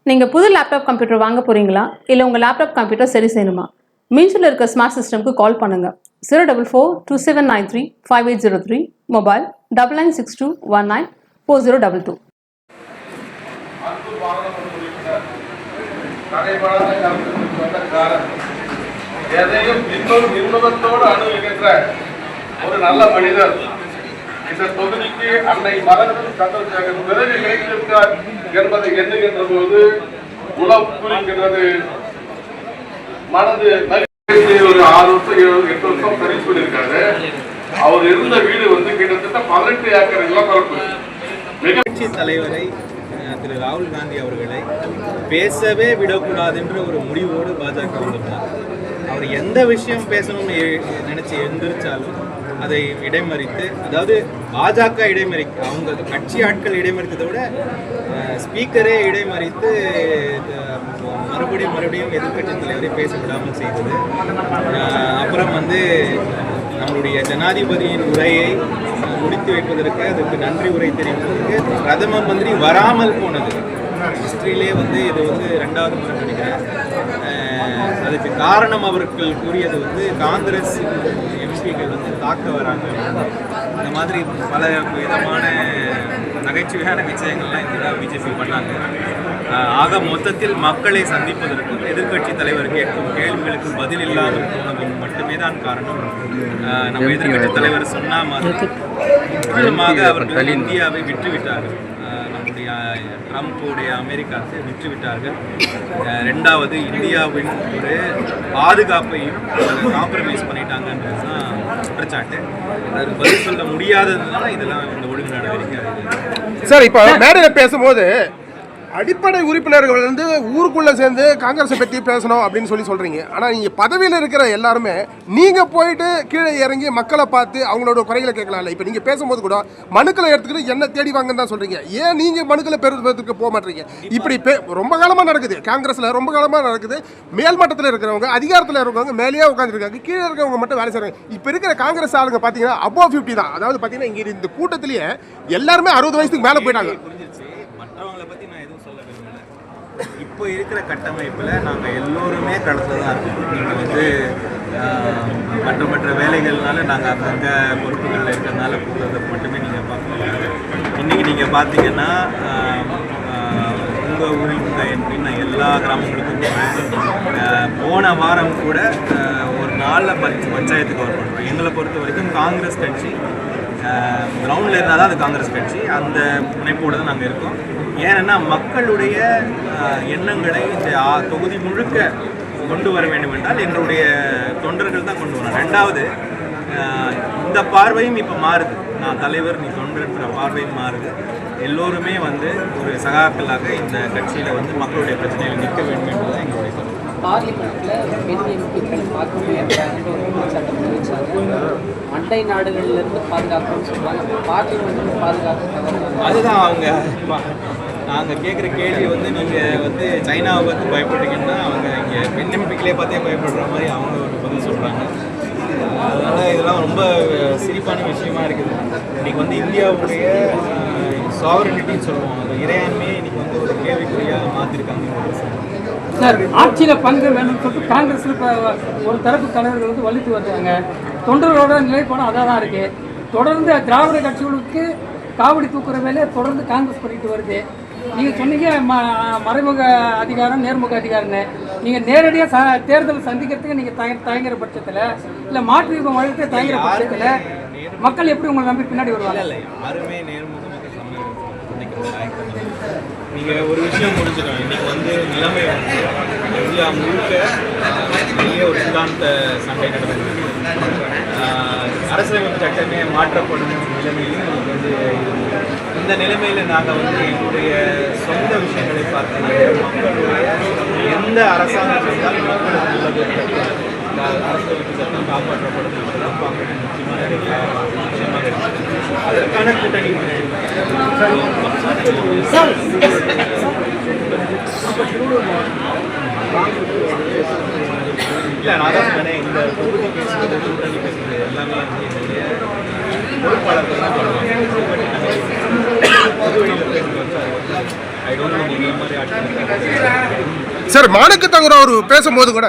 நீங்கள் புது laptop computer வாங்க போகிறீங்களா இல்லை உங்கள் லேப்டாப் கம்ப்யூட்டர் சரி செய்யணுமா? மீன்ஸில் இருக்க ஸ்மார்ட் சிஸ்டம்க்கு கால் பண்ணுங்கள். 04427935803, மொபைல் 9962194022. எதையும் இன்னொரு நிர்பந்தத்தோடு அணுகுகின்ற ஒரு நல்ல மனிதர் இந்த தொகுதிக்கு அன்னை மலரும் சந்திரசேகர் பிறகு கிடைத்திருக்கார் என்பதை எண்ணுகின்ற போது உளம் குறிக்கின்றது. மனது ஒரு 6 வருஷம் 8 வருஷம் பரிசு பண்ணியிருக்காரு. அவர் இருந்த வீடு கிட்டத்தட்ட 18 ஏக்கர் நிலப்பரப்பு. கட்சி தலைவரை திரு ராகுல் காந்தி அவர்களை பேசவே விடக்கூடாது என்ற ஒரு முடிவோடு பாஜக வந்திருந்தார். அவர் எந்த விஷயம் பேசணும்னு நினைச்சு எழுந்திருச்சாலும் அதை இடைமறித்து, அதாவது பாஜக இடைமறித்து, அவங்க கட்சி ஆட்கள் இடைமறித்ததை விட ஸ்பீக்கரே இடைமறித்து மறுபடியும் எதிர்கட்சி தலைவரை பேச விடாமல் செய்தது. அப்புறம் நம்மளுடைய ஜனாதிபதியின் உரையை முடித்து வைப்பதற்கு, அதற்கு நன்றி உரை தெரிவிப்பதற்கு பிரதம மந்திரி வராமல் போனது. ஹிஸ்டரியிலே இது 2வது முறை நினைக்கிறேன். அதுக்கு காரணம் அவர்கள் கூறியது காங்கிரஸ் எம்பிக்கள் தாக்க வராங்க. இந்த மாதிரி பல விதமான நகைச்சுவையான விஷயங்கள்லாம் இந்த பிஜேபி பண்ணாங்க. ஆக மொத்தத்தில் மக்களை சந்திப்பதற்கும் எதிர்கட்சி தலைவர் கேட்கும் கேள்விகளுக்கு பதில் இல்லாமல் போனது மட்டுமே தான் காரணம். நம்ம எதிர்கட்சி தலைவர் சொன்ன மாதிரி அவர்கள் இந்தியாவை விட்டுவிட்டார்கள். நம்முடைய ட்ரம்ப்புடைய அமெரிக்காவுக்கு விட்டுவிட்டார்கள். 2வது இந்தியாவின் ஒரு பாதுகாப்பையும் காம்ப்ரமைஸ் பண்ணிட்டாங்கன்றது தான் குற்றச்சாட்டு. அது பதில் சொல்ல முடியாததுனால இதெல்லாம் இந்த ஒழுங்கு நடவடிக்கை. சார், இப்போ மேடையில் பேசும்போது அடிப்படை உறுப்பினர்கள் ஊருக்குள்ளே சேர்ந்து காங்கிரஸை பற்றி பேசணும் அப்படின்னு சொல்கிறீங்க. ஆனால் நீங்கள் பதவியில் இருக்கிற எல்லாருமே நீங்கள் போயிட்டு கீழே இறங்கி மக்களை பார்த்து அவங்களோட குறைகளை கேட்கலாம்ல. இப்போ நீங்கள் பேசும்போது கூட மனுக்களை எடுத்துக்கிட்டு என்ன தேடி வாங்கன்னு தான் சொல்கிறீங்க. ஏன் நீங்கள் மனுக்களை பெறுவதற்கு போக மாட்டீங்க? இப்படி ரொம்ப காலமாக நடக்குது. காங்கிரஸில் ரொம்ப காலமாக நடக்குது. மேல்மட்டத்தில் இருக்கிறவங்க, அதிகாரத்தில் இருக்கிறவங்க மேலேயே உட்காந்துருக்காங்க, கீழே இருக்கிறவங்க மட்டும் வேலை செய்கிறாங்க. இப்போ இருக்கிற காங்கிரஸ் ஆளுங்க பார்த்தீங்கன்னா அபோவ் 50 தான். அதாவது பார்த்தீங்கன்னா இங்கே இந்த கூட்டத்திலேயே எல்லாருமே 60 வயசுக்கு மேலே போயிட்டாங்க. மற்றவங்களை பற்றி நான் எதுவும் சொல்ல விரும்பல. இப்போ இருக்கிற கட்டமைப்பில் நாங்கள் எல்லோருமே களத்தில் தான் இருக்கோம். நீங்கள் மற்ற வேலைகள்னால நாங்கள் அங்கங்கே பொறுப்புகளில் இருக்கிறதுனால போகிறத மட்டுமே நீங்கள் பார்க்க முடியாது. இன்றைக்கி நீங்கள் பார்த்தீங்கன்னா உங்கள் ஊரில் உங்கள் எம்பி நான் எல்லா கிராமங்களுக்கும் போன வாரம் கூட ஒரு நாளில் பஞ்சாயத்துக்கு கவர் பண்ணுறோம். எங்களை பொறுத்த வரைக்கும் காங்கிரஸ் கட்சி கிரவுண்டில் இருந்தால் தான் அது காங்கிரஸ் கட்சி. அந்த முனைப்போடு தான் நாங்கள் இருக்கோம். ஏன்னா மக்களுடைய எண்ணங்களை இந்த தொகுதி முழுக்க கொண்டு வர வேண்டும் என்றால் எங்களுடைய தொண்டர்கள் தான் கொண்டு வரணும். 2வது இந்த பார்வையும் இப்போ மாறுது. நான் தலைவர், நீ தொண்டர்ன்ற பார்வையும் மாறுது. எல்லோருமே ஒரு சகாக்களாக இந்த கட்சியில் மக்களுடைய பிரச்சனையில் நிற்க வேண்டும் என்பதுதான் எங்களுடைய கருத்து. பார்லிமெண்ட்டில் பெண் எம்பிக்கள் பார்க்க முடியாத சட்டம் தெரிவித்தாங்க. அண்டை நாடுகளிலிருந்து பாதுகாக்கணும்னு சொல்லுவாங்க. பார்லிமெண்ட் பாதுகாக்க அதுதான் அவங்க நாங்கள் கேட்குற கேள்வி நீங்கள் சைனாவை பார்த்து பயப்படுறீங்கன்னா அவங்க இங்கே பெண் எம்பிக்களே பார்த்தே பயப்படுற மாதிரி அவங்க ஒரு பதில் சொல்கிறாங்க. அதனால் இதெல்லாம் ரொம்ப சிரிப்பான விஷயமா இருக்குது. இன்றைக்கி இந்தியாவுடைய சாவரனிட்டின்னு சொல்லுவோம், அந்த இறையாண்மையை இன்றைக்கி ஒரு கேள்விக்குறியாக மாற்றிருக்காங்க. சார், ஆட்சியில் பங்கு வேணும்னு சொல்லிட்டு காங்கிரஸில் இப்போ ஒரு தரப்பு தலைவர்கள் வலித்து வருவாங்க. தொண்டர்களோட நிலைப்பாடம் அதாக தான் இருக்குது. தொடர்ந்து திராவிட கட்சிகளுக்கு காவடி தூக்குற வேலையை தொடர்ந்து காங்கிரஸ் பண்ணிட்டு வருது. நீங்கள் சொன்னீங்க மறைமுக அதிகாரம் நேர்முக அதிகாரம்னு. நீங்கள் நேரடியாக தேர்தல் சந்திக்கிறதுக்கு நீங்கள் தயங்குற பட்சத்தில், இல்லை மாற்று வழக்கத்தை தயங்குற பட்சத்தில் மக்கள் எப்படி உங்களை நம்பி பின்னாடி வருவாங்க? இல்லை, யாருமே நேர்முகமாக நீங்கள் ஒரு விஷயம் முடிஞ்சிடும். இன்றைக்கி நிலைமை இந்தியா முழுக்க நிறைய ஒரு சித்தாந்த சண்டை நடந்தது. அரசியலமைப்பு சட்டமே மாற்றப்படும் நிலைமையிலும் இந்த நிலைமையில் நாங்கள் எங்களுடைய சொந்த விஷயங்களை பார்த்து மக்களுடைய எந்த அரசாங்கம் இருந்தாலும் மக்களுக்கு நல்லது அரசியலமைப்பு சட்டம் காப்பாற்றப்படும் என்பதுதான் பார்க்க முக்கியமான விஷயமாக இருக்குது. அதற்கான கூட்டணி இல்லை, நான் தான் சொன்னேன். இந்த தொகுதி பேசுகிறது, கூட்டணி பேசுகிறது எல்லாமே என்னுடைய பொறுப்பாளர்கள் தான் பண்ணுவாங்க. பொது வெளியில் பேசுகிறது ஐ டோன்ட் நோ, இந்த மாதிரி ஆட்கள் சார், மாணிக்க தங்கர் அவர் பேசும்போது கூட,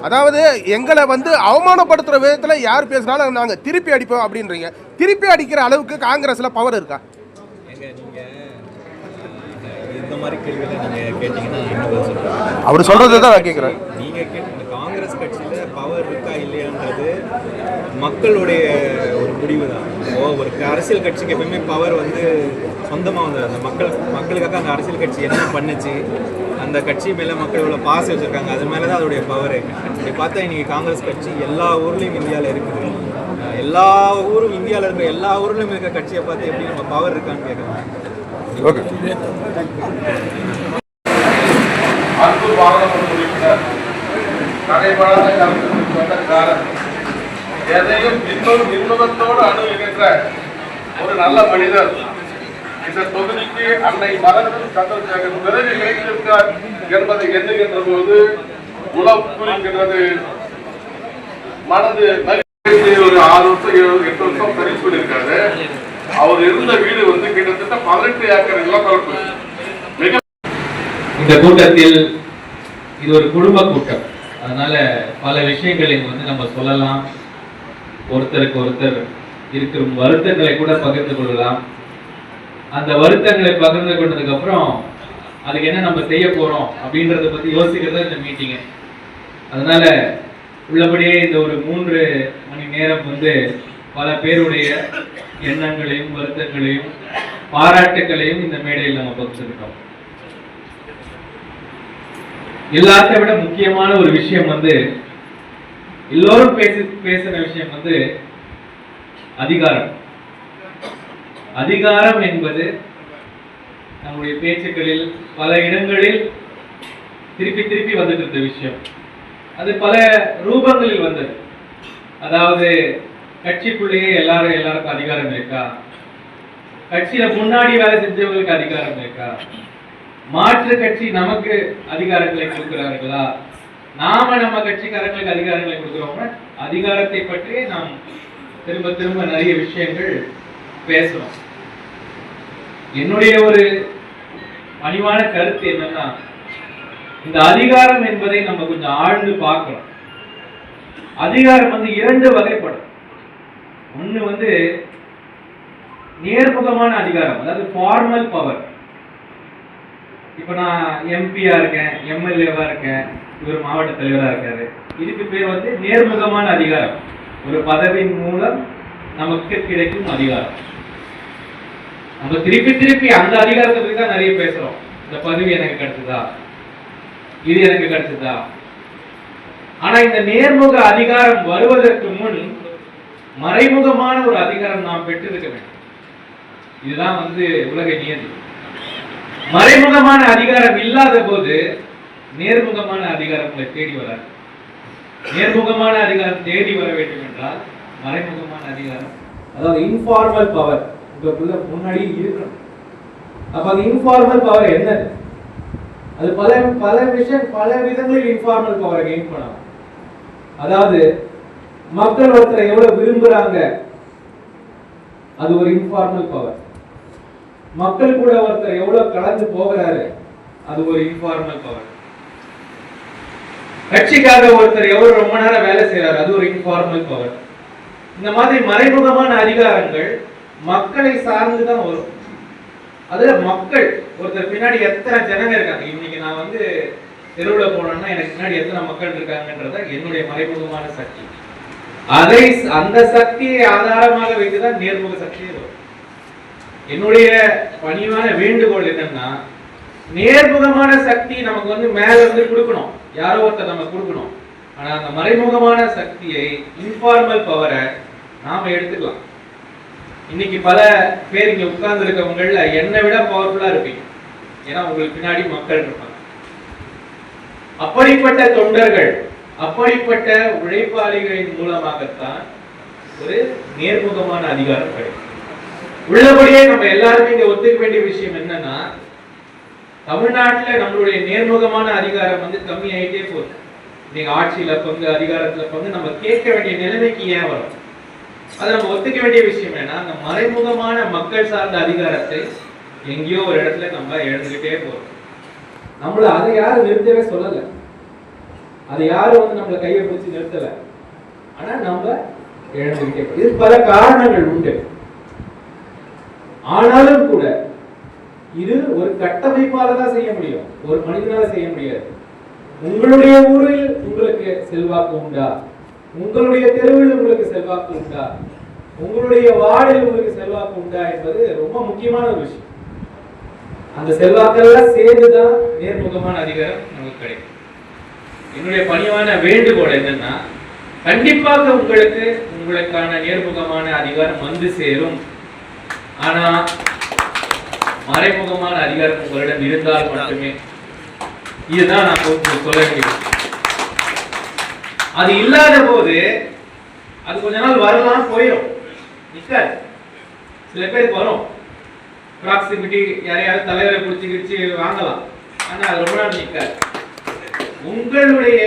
அதாவது எங்களை வந்து அவமானப்படுத்துற விதத்துல யார் பேசினாலும் நாங்க திருப்பி அடிப்போம் அப்படின்றீங்க. திருப்பி அடிக்கிற அளவுக்கு காங்கிரஸ்ல பவர் இருக்கா? இந்த மாதிரி கேள்விகளை நீங்கள் கேட்டிங்கன்னா அவர் சொல்றதை தான் நான் கேட்குறேன். நீங்கள் கேட்ட காங்கிரஸ் கட்சியில் பவர் இருக்கா இல்லையான்றது மக்களுடைய ஒரு முடிவு தான். ஒரு அரசியல் கட்சிக்கு எப்பவுமே பவர் வந்து சொந்தமாக வந்தது. அந்த மக்களுக்காக அந்த அரசியல் கட்சி என்ன பண்ணுச்சு, அந்த கட்சி மேலே மக்கள் இவ்வளோ பாசம் வச்சுருக்காங்க, அது மேலே தான் அதோடைய பவரு. இப்படி பார்த்தா இன்றைக்கி காங்கிரஸ் கட்சி எல்லா ஊர்லேயும் இந்தியாவில் இருக்குது. எல்லா ஊரும் இந்தியாவில் இருக்கிற எல்லா ஊர்லேயும் இருக்கிற கட்சியை பார்த்து எப்படி நம்ம பவர் இருக்கான்னு கேட்குறோம். ஓகே. அன்பு பாராளுமன்ற உறுப்பினர் நடைபெறாத கருத்துக்கு சொந்தக்காரர், எதையும் இன்னொருத்தோடு அணுகுகின்ற ஒரு நல்ல மனிதர் இந்த தொகுதிக்கு அன்னை மரகதம் சந்திரசேகர் பிறகு கிடைத்திருக்கார் என்பதை எண்ணுகின்ற போது உளம் புரிகின்றது, மனது ஒரு 6 வருஷம் 8 வருஷம் சர்வீஸ் பண்ணியிருக்காரு. அவர் இருந்த வீடு வந்து கிட்டத்தட்ட 18 ஏக்கர் நிலப்பரப்பு. இந்த கூட்டத்தில் இது ஒரு குடும்ப கூட்டம், அதனால பல விஷயங்களை வந்து நம்ம சொல்லலாம். ஒருத்தருக்கு ஒருத்தர் இருக்கிற வருத்தங்களை கூட பகிர்ந்து கொள்ளலாம். அந்த வருத்தங்களை பகிர்ந்து கொண்டதுக்கு அப்புறம் அதுக்கு என்ன நம்ம செய்ய போறோம் அப்படின்றத பத்தி யோசிக்கிறது இந்த மீட்டிங். அதனால உள்ளபடியே இந்த ஒரு 3 மணி நேரம் வந்து பல பேருடைய எண்ணங்களையும் வருத்தங்களையும் பாராட்டுகளையும் இந்த மேடையில் நம்ம பகிர்ந்துக்கிட்டோம். எல்லாத்தை விட முக்கியமான ஒரு விஷயம் வந்து எல்லோரும் பேசின விஷயம் வந்து அதிகாரம். அதிகாரம் என்பது நம்முடைய பேச்சுக்களில் பல இடங்களில் திருப்பி திருப்பி வந்துட்டு இருந்த விஷயம். அது பல ரூபங்களில் வந்தது. அதாவது கட்சிக்குள்ளேயே எல்லாருக்கும் அதிகாரம் இருக்கா, கட்சியில முன்னாடி வேலை செஞ்சவங்களுக்கு அதிகாரம் இருக்கா, மாற்று கட்சி நமக்கு அதிகாரங்களை கொடுக்கிறார்களா, நாம நம்ம கட்சிக்காரங்களுக்கு அதிகாரங்களை கொடுக்கிறோம். அதிகாரத்தை பற்றி நாம் திரும்ப திரும்ப நிறைய விஷயங்கள் பேசுறோம். என்னுடைய ஒரு பணிவான கருத்து என்னன்னா, இந்த அதிகாரம் என்பதை நம்ம கொஞ்சம் ஆழ்ந்து பார்க்கணும். அதிகாரம் வந்து 2 வகைப்படும். ஒண்ணு வந்து நேர்முகமான அதிகாரம், அதாவது ஃபார்மல் பவர். இப்ப நான் எம்பியா இருக்கேன், எம்எல்ஏவா இருக்கேன், இவர் மாவட்ட தலைவரா இருக்காரு, இதுக்கு பேர் வந்து நேர்முகமான அதிகாரம். ஒரு பதவியின் மூலம் நமக்கு கிடைக்கும் அதிகாரம். நம்ம திருப்பி திருப்பி அந்த அதிகாரத்தை பத்தி தான் நிறைய பேசுறோம். இந்த பதவி எனக்கு கிடைச்சதா, இது எனக்கு கிடைச்சதா. ஆனா இந்த நேர்முக அதிகாரம் வருவதற்கு முன் மறைமுகமான ஒரு அதிகாரம் நாம் பெற்றிருக்க வேண்டும். இதுதான் வந்து உலக நியதி. மறைமுகமான அதிகாரம் இல்லாத போது நேர்முகமான அதிகாரங்களை தேடி வராது. நேர்முகமான அதிகாரம் தேடி வர வேண்டும் என்றால் மறைமுகமான அதிகாரம், அதாவது இன்ஃபார்மல் பவர் உங்களுக்குள்ள முன்னாடி இருக்கணும். அப்ப அந்த இன்ஃபார்மல் பவர் என்னது? அது பல விஷயம் பல விதங்களில் இன்ஃபார்மல் பவரை கெயின் பண்ணலாம். அதாவது மக்கள் ஒருத்தரை எவ்வளவு விரும்புறாங்க, அது ஒரு இன்ஃபார்மல் பவர். மக்கள் கூட ஒருத்தர் எவ்வளவு கலந்து போகிறாரு, அது ஒரு இன்ஃபார்மல் பவர். கட்சிக்காக ஒருத்தர் எவ்வளவு ரொம்ப நேரம் வேலை செய்யறாரு, அது ஒரு இன்ஃபார்மல் பவர். இந்த மாதிரி மறைமுகமான அதிகாரங்கள் மக்களை சார்ந்துதான் வரும். அதுல மக்கள் ஒருத்தர் பின்னாடி எத்தனை ஜனங்க இருக்காங்க. இன்னைக்கு நான் வந்து தெருவில் போனோம்னா எனக்கு பின்னாடி எத்தனை மக்கள் இருக்காங்கன்றத என்னுடைய மறைமுகமான சக்தி. அதை அந்த சக்தியை ஆதாரமாக வைத்துதான் நேர்முக சக்தியை வரும். என்னுடைய பணிவான வேண்டுகோள் என்னன்னா, நேர்முகமான சக்தி நமக்கு வந்து மேல இருந்து கொடுக்கணும், யாரோ ஒருத்தர் நம்ம கொடுக்கணும். ஆனா அந்த மறைமுகமான சக்தியை, இன்ஃபார்மல் பவரை நாம எடுத்துக்கலாம். இன்னைக்கு பல பேர் இங்க உட்கார்ந்து இருக்கவங்கள என்னை விட பவர்ஃபுல்லா இருப்பீங்க. ஏன்னா உங்களுக்கு பின்னாடி மக்கள் இருப்பாங்க. அப்படிப்பட்ட தொண்டர்கள், அப்படிப்பட்ட உழைப்பாளிகளின் மூலமாகத்தான் ஒரு நேர்முகமான அதிகாரம் கிடைக்கும். உள்ளபடியே நம்ம எல்லாருமே இங்க ஒத்துக்க வேண்டிய விஷயம் என்னன்னா, தமிழ்நாட்டில் நம்மளுடைய நேர்முகமான அதிகாரம் வந்து கம்மி ஆகிட்டே போகுது. நீங்க ஆட்சியில பங்கு, அதிகாரத்துல பங்கு நம்ம கேட்க வேண்டிய நிலைமைக்கு ஏன் வரும்? அதை நம்ம ஒத்துக்க வேண்டிய விஷயம் என்ன, அந்த மறைமுகமான மக்கள் சார்ந்த அதிகாரத்தை எங்கேயோ ஒரு இடத்துல நம்ம இழந்துகிட்டே போறோம். நம்மள அதை யாரும் நிறுத்தவே சொல்லல, அதை யாரும் வந்து நம்மளை கையை பிடிச்சு நிறுத்தல. ஆனா நம்ம இழந்துகிட்டே, இது பல காரணங்கள் உண்டு. ஆனாலும் கூட இது ஒரு கட்டமைப்பால தான் செய்ய முடியும், ஒரு மனிதனால செய்ய முடியாது. உங்களுடைய ஊரில் உங்களுக்கு செல்வாக்கு உண்டா, உங்களுடைய தெருவில் உங்களுக்கு செல்வாக்கு உண்டா, உங்களுடைய வார்டில் உங்களுக்கு செல்வாக்கு உண்டா என்பது ரொம்ப முக்கியமான ஒரு விஷயம். அந்த செல்வாக்கெல்லாம் சேர்ந்துதான் நேர்முகமான அதிகாரம் நமக்கு கிடைக்கும். என்னுடைய பணிவான வேண்டுகோள் என்னன்னா, கண்டிப்பாக உங்களுக்கு உங்களுக்கான நேர்முகமான அதிகாரம் வந்து சேரும். ஆனா மறைமுகமான அதிகாரம் உங்களிடம் இருந்தால் மட்டுமே, இதுதான் நான் சொல்ல வேண்டியது. அது இல்லாத போது அது கொஞ்ச நாள் வரலாம், போயிடும், நிக்காது. சில பேருக்கு வரும் ப்ராக்சிமிட்டி, யாரையாவது தலைவரை பிடிச்சி வாங்கலாம், ஆனா அது ரொம்ப நாள் நிக்காது. உங்களுடைய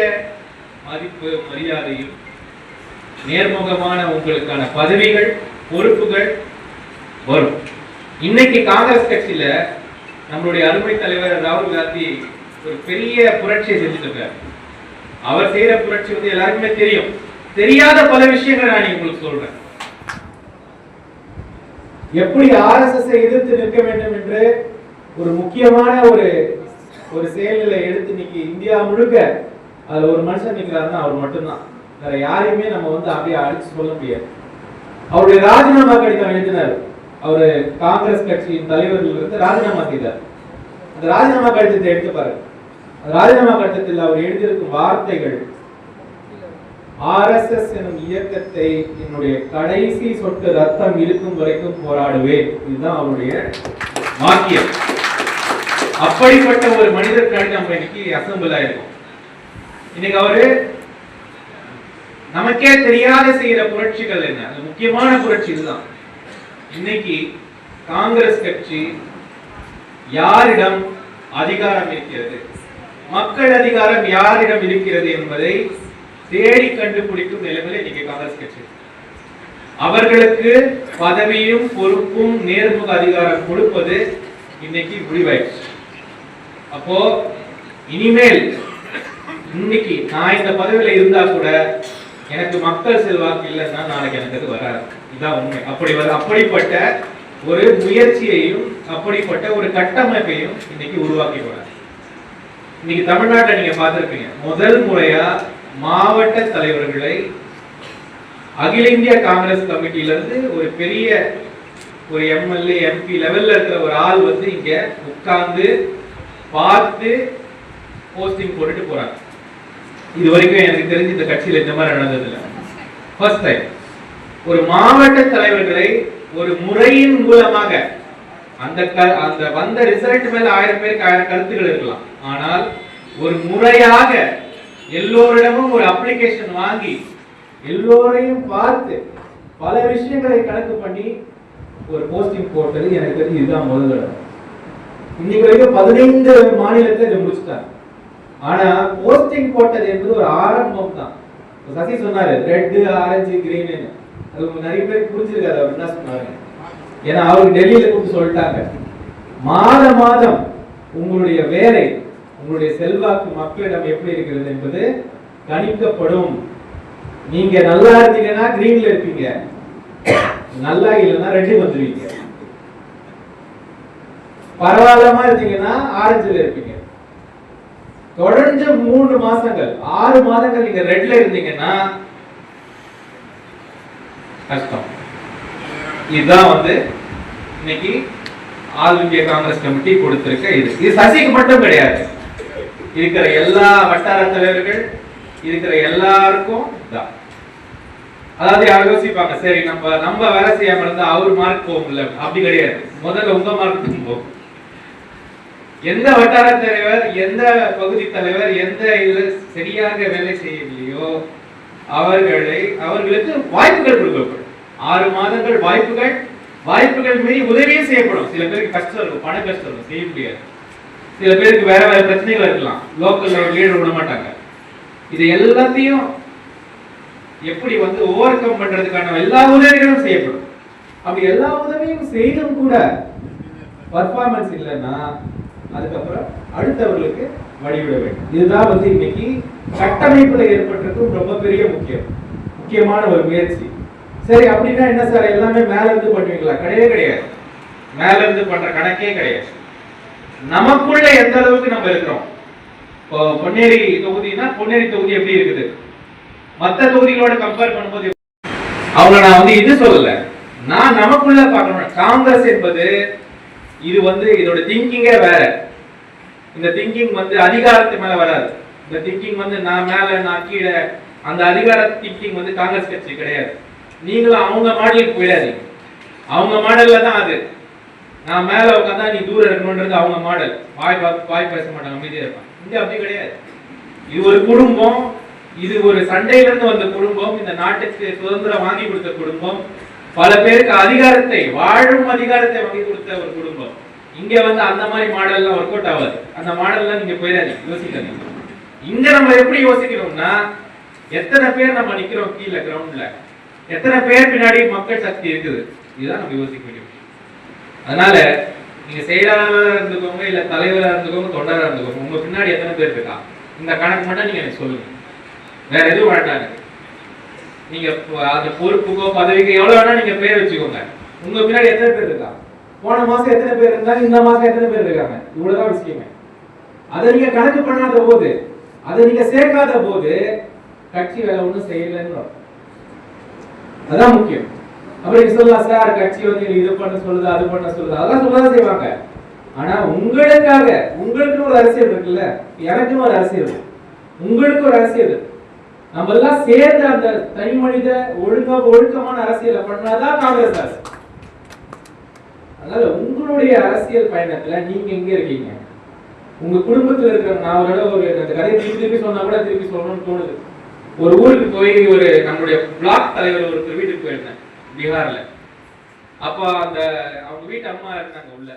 மதிப்பு மரியாதையும் நேர்முகமான உங்களுக்கான பதவிகள் பொறுப்புகள் வரும். இன்னைக்கு காங்கிரஸ் கட்சியில நம்மளுடைய அருமை தலைவர் ராகுல் காந்தி ஒரு பெரிய புரட்சியை செஞ்சுட்டு இருக்காரு. அவர் செய்யற புரட்சி வந்து எல்லாருக்குமே தெரியும். தெரியாத பல விஷயங்களை நான் உங்களுக்கு சொல்றேன். எப்படி RSS எதிர்த்து நிற்க வேண்டும் என்று ஒரு முக்கியமான ஒரு செயல்களை எடுத்து இன்னைக்கு இந்தியா முழுக்க அதுல ஒரு மனுஷன் நிற்கிறாருன்னா அவர் மட்டும்தான். வேற யாரையுமே நம்ம வந்து அப்படியே அடிச்சு சொல்ல முடியாது. அவருடைய ராஜினாமா கடிதம் எழுதினார். அவரு காங்கிரஸ் கட்சியின் தலைவர்கள் இருந்து ராஜினாமா செய்தார். அந்த ராஜினாமா கடிதத்தை எடுத்து பாருங்க. ராஜினாமா கடிதத்தில் அவர் எழுதியிருக்கும் வார்த்தைகள், RSS எனும் இயக்கத்தை என்னுடைய கடைசி சொட்டு ரத்தம் இருக்கும் வரைக்கும் போராடுவேன். இதுதான் அவருடைய வாக்கியம். அப்படிப்பட்ட ஒரு மனிதர்காண்டி நம்ம இன்னைக்கு அசம்பிள் ஆயிருக்கோம். இன்னைக்கு அவரு நமக்கே தெரியாத செய்யற புரட்சிகள் என்ன, அது முக்கியமான புரட்சி இதுதான். இன்னைக்கு காங்கிரஸ் கட்சி யாரிடம் அதிகாரம் இருக்கிறது, மக்கள் அதிகாரம் யாரிடம் இருக்கிறது என்பதை தேடி கண்டுபிடிக்கும் நிலைமையில் இன்னைக்கு காங்கிரஸ் கட்சி. அவர்களுக்கு பதவியும் பொறுப்பும் நேர்முக அதிகாரம் கொடுப்பது இன்னைக்கு முடிவாயிடுச்சு. அப்போ இனிமேல் இன்னைக்கு நான் இந்த பதவியில இருந்தா கூட எனக்கு மக்கள் செல்வாக்கு இல்லைன்னா நாளைக்கு எனக்கு அது வராது. இதான் உண்மை. அப்படிப்பட்ட ஒரு முயற்சியையும் அப்படிப்பட்ட ஒரு கட்டமைப்பையும் இன்னைக்கு உருவாக்கி வராங்க. இன்னைக்கு தமிழ்நாட்டை நீங்க பார்த்திருப்பீங்க, முதல் முறையா மாவட்ட தலைவர்களை அகில இந்திய காங்கிரஸ் கமிட்டியில இருந்து ஒரு பெரிய ஒரு MLA MP லெவல்ல இருக்கிற ஒரு ஆள் வந்து இங்க உட்கார்ந்து பார்த்து போஸ்டிங் போட்டுட்டு போறாங்க. இது வரைக்கும் எனக்கு தெரிஞ்சு இந்த கட்சியில இந்த மாதிரி நடந்தது இல்லை. ஃபர்ஸ்ட் டைம் ஒரு மாவட்ட தலைவர்களை ஒரு முறையின் மூலமாக அந்த வந்த ரிசல்ட் மேல 1000 பேருக்கு 1000 கருத்துக்கள் இருக்கலாம். ஆனால் ஒரு முறையாக எல்லோரிடமும் ஒரு அப்ளிகேஷன் வாங்கி எல்லோரையும் பார்த்து பல விஷயங்களை கணக்கு பண்ணி ஒரு போஸ்டிங் போட்டது எனக்கு தெரிஞ்சு இதுதான் முதல் தடவை. இன்னைக்கு வரைக்கும் 15 மாநிலத்தை இதை முடிச்சுட்டாங்க. ஆனா போஸ்டிங் போட்டது என்பது ஒரு ஆரம்பம் தான். சசி சொன்னாரு ரெட் ஆரஞ்சு கிரீன், அது நிறைய பேர் புரிஞ்சிருக்காது அவர் என்ன சொன்னாரு. ஏன்னா அவருக்கு டெல்லியில கூப்பிட்டு சொல்லிட்டாங்க, மாதம் உங்களுடைய வேலை உங்களுடைய செல்வாக்கு மக்களிடம் எப்படி இருக்கிறது என்பது கணிக்கப்படும். நீங்க நல்லா இருந்தீங்கன்னா கிரீன்ல இருப்பீங்க, நல்லா இல்லைன்னா ரெட்டு வந்துருவீங்க. பரவாயில்லாம இருந்தீங்கன்னா ஆரஞ்சுல இருப்பீங்க. தொடர்ந்து 3 மாசங்கள் 6 மாதங்கள் நீங்க ரெட்ல இருந்தீங்கன்னா கஷ்டம். இதுதான் வந்து இன்னைக்கு ஆல் இந்தியா காங்கிரஸ் கமிட்டி கொடுத்திருக்க இது சசிக்கு மட்டும் கிடையாது, இருக்கிற எல்லா வட்டார தலைவர்கள் இருக்கிற எல்லாருக்கும் தான். அதாவது யாரும் யோசிப்பாங்க, சரி நம்ம வேலை செய்யாம இருந்தா அவர் மார்க் போகும்ல, அப்படி கிடையாது. முதல்ல உங்க மார்க் போகும். எந்த வட்டார தலைவர் எந்த பகுதி தலைவர் எந்த இதுல சரியாக வேலை செய்யவில்லையோ அவர்களுக்கு வாய்ப்புகள் கொடுக்கப்படும். 6 மாதங்கள் வாய்ப்புகள் மீறி உதவியும் செய்யப்படும். சில பேருக்கு கஷ்டம் இருக்கும், பண கஷ்டம் இருக்கும், செய்ய முடியாது. சில பேருக்கு வேற பிரச்சனைகள் இருக்கலாம், லோக்கல் லீடர் விட மாட்டாங்க. இது எல்லாத்தையும் எப்படி வந்து ஓவர் கம் பண்றதுக்கான எல்லா உதவிகளும் செய்யப்படும். அப்படி எல்லா உதவியும் செய்தும் கூட பர்ஃபார்மன்ஸ் இல்லைன்னா அதுக்கப்புறம் அடுத்தவர்களுக்கு வழிவிட வேண்டும். இதுதான் வந்து இன்னைக்கு கட்டமைப்புல ஏற்பட்டிருக்கும் ரொம்ப பெரிய முக்கியமான ஒரு முயற்சி. சரி, அப்படின்னா என்ன சார், எல்லாமே மேல இருந்து பண்ணுவீங்களா? கிடையவே கிடையாது. மேல இருந்து பண்ற கணக்கே கிடையாது. நமக்குள்ள எந்த அளவுக்கு நம்ம இருக்கிறோம். இப்போ பொன்னேரி தொகுதினா பொன்னேரி தொகுதி எப்படி இருக்குது, மற்ற தொகுதிகளோட கம்பேர் பண்ணும்போது அவங்க நான் வந்து இது சொல்லல, நான் நமக்குள்ள பார்க்கணும். காங்கிரஸ் என்பது இது வந்து இதோட திங்கிங்கே வேற. இந்த திங்கிங் வந்து அதிகாரத்து மேல வராது. இந்த திங்கிங் வந்து நான் மேல நான் கீழே, அந்த அதிகார திங்கிங் வந்து காங்கிரஸ் கட்சி கிடையாது. நீங்களும் அவங்க மாடலுக்கு போயிடாதீங்க. அவங்க மாடல்ல தான் அது. நான் மேல உட்காந்தா நீ தூரம் இருக்கணும்ன்றது அவங்க மாடல். வாய் பேச மாட்டாங்க, அமைதியா இருப்பாங்க. இங்க அப்படி கிடையாது. இது ஒரு குடும்பம், இது ஒரு சண்டையிலிருந்து வந்த குடும்பம், இந்த நாட்டுக்கு சுதந்திரம் வாங்கி கொடுத்த குடும்பம், பல பேருக்கு அதிகாரத்தை, வாழும் அதிகாரத்தை வாங்கி கொடுத்த ஒரு குடும்பம். இங்க வந்து அந்த மாதிரி மாடல்லாம் ஒர்க் அவுட் ஆகாது. அந்த மாடல்லாம் நீங்க போயிடாதீங்க, யோசிக்காதீங்க. இங்க நம்ம எப்படி யோசிக்கணும்னா, எத்தனை பேர் நம்ம நிக்கிறோம் கீழே கிரவுண்ட்ல, எத்தனை பேர் பின்னாடி மக்கள் சக்தி இருக்குது, இதுதான் நம்ம யோசிக்க முடியும். அதனால நீங்க செயலாளராக இருந்துக்கோங்க, இல்ல தலைவராக இருந்துக்கோங்க, தொண்டராக இருந்துக்கோங்க, உங்க பின்னாடி எத்தனை பேர் இருக்கா, இந்த கணக்கு மட்டும் நீங்க எனக்கு சொல்லுங்க. வேற எதுவும் வேண்டாங்க. நீங்க அந்த பொறுப்புக்கோ பதவிக்கோ எவ்வளவு வேணா நீங்க பேர் வச்சுக்கோங்க. உங்க பின்னாடி எத்தனை பேர் இருக்கா, போன மாசம் எத்தனை பேர் இருந்தாங்க, இந்த மாசம் எத்தனை பேர் இருக்காங்க, இவ்வளவுதான் விஷயமே. அதை நீங்க கணக்கு பண்ணாத போது, அதை நீங்க சேர்க்காத போது கட்சி வேலை ஒண்ணும் செய்யலன்னு அதான் முக்கியம். அப்புறம் சொல்லலாம் சார், கட்சி வந்து இது பண்ண சொல்லுது, அது பண்ண சொல்லுது, அதெல்லாம் சொல்லதான் செய்வாங்க. ஆனா உங்களுக்காக, உங்களுக்குன்னு ஒரு அரசியல் இருக்குல்ல, எனக்குன்னு ஒரு அரசியல் இருக்கு, உங்களுக்கு ஒரு அரசியல் இருக்கு. நம்ம எல்லாம் சேர்ந்து அந்த தனி மனித ஒழுக்கமான அரசியலை பண்ணாதான் காங்கிரஸ் அரசு. அதனால உங்களுடைய அரசியல் பயணத்துல நீங்க எங்க இருக்கீங்க, உங்க குடும்பத்துல இருக்கிற, நான் ஒரு அந்த கதையை திருப்பி சொன்னா கூட திருப்பி சொல்லணும்னு தோணுது. ஒரு ஊருக்கு போய் ஒரு நம்மளுடைய பிளாக் தலைவர் ஒரு வீட்டுக்கு போயிருந்தேன் பீகார்ல. அப்ப அந்த அவங்க வீட்டு அம்மா இருந்தாங்க உள்ள.